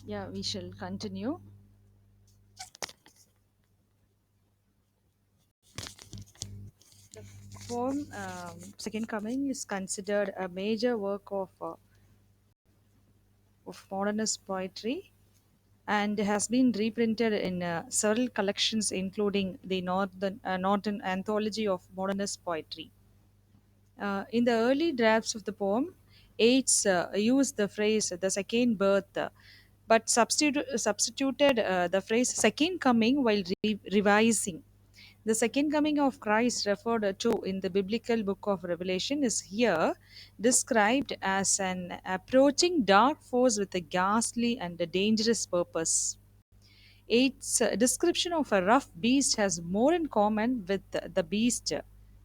Yeah, we shall continue. Poem Second Coming is considered a major work of modernist poetry and has been reprinted in several collections, including the Northern Anthology of Modernist Poetry. In the early drafts of the poem, Yeats used the phrase "the second birth," but substituted the phrase "second coming" while revising. The second coming of Christ, referred to in the biblical book of Revelation, is here described as an approaching dark force with a ghastly and a dangerous purpose. Its description of a rough beast has more in common with the beast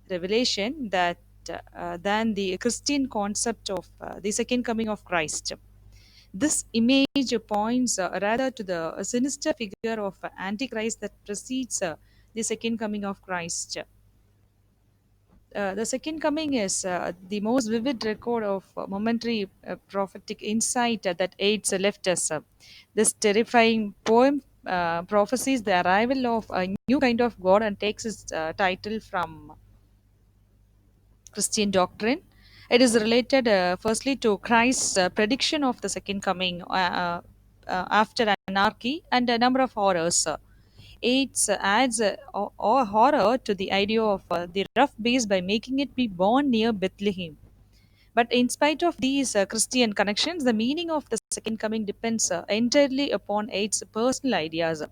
revelation than the Christian concept of the second coming of Christ. This image points rather to the sinister figure of Antichrist that precedes the second coming of Christ. The second coming is the most vivid record of momentary prophetic insight that AIDS left us. This terrifying poem prophesies the arrival of a new kind of God and takes its title from Christian doctrine. It is related firstly to Christ's prediction of the second coming after anarchy and a number of horrors. It adds a horror to the idea of the rough beast by making it be born near Bethlehem. But in spite of these Christian connections, the meaning of the second coming depends entirely upon Aid's personal ideas.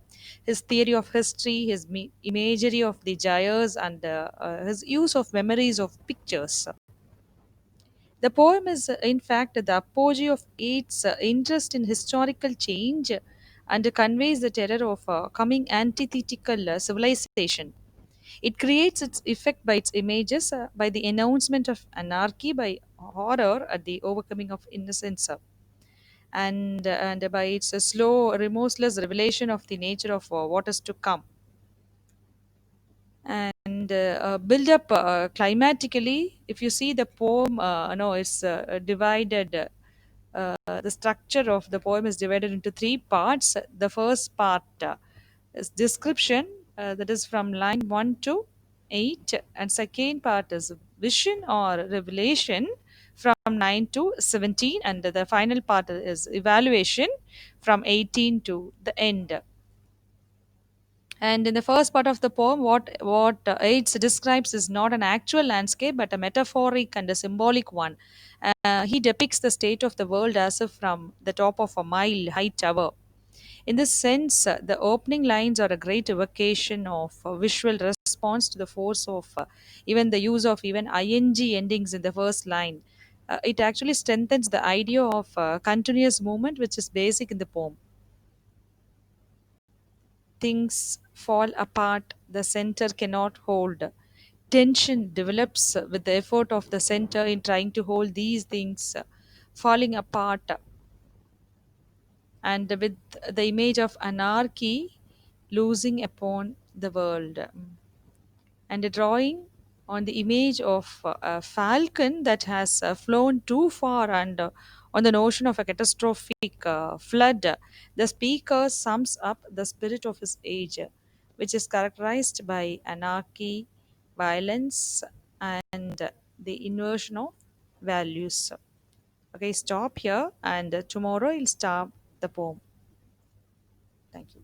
His theory of history, his imagery of the gyres, and his use of memories of pictures. The poem is, in fact, the apogee of Yeats' interest in historical change and conveys the terror of coming antithetical civilization. It creates its effect by its images, by the announcement of anarchy, by horror at the overcoming of innocence, and by its slow, remorseless revelation of the nature of what is to come. And build up climatically, if you see the poem, no, it's divided. The structure of the poem is divided into three parts. The first part is description, that is from line 1 to 8, and second part is vision or revelation from 9 to 17, and the final part is evaluation from 18 to the end. And in the first part of the poem, what Yeats describes is not an actual landscape, but a metaphoric and a symbolic one. He depicts the state of the world as if from the top of a mile-high tower. In this sense, the opening lines are a great evocation of visual response to the force of even the use of even ing endings in the first line. It actually strengthens the idea of continuous movement, which is basic in the poem. Things fall apart, the center cannot hold. Tension develops with the effort of the center in trying to hold these things falling apart, and with the image of anarchy losing upon the world. And a drawing on the image of a falcon that has flown too far, and on the notion of a catastrophic flood, the speaker sums up the spirit of his age, which is characterized by anarchy, violence, and the inversion of values. Okay, stop here, and tomorrow I'll start the poem. Thank you.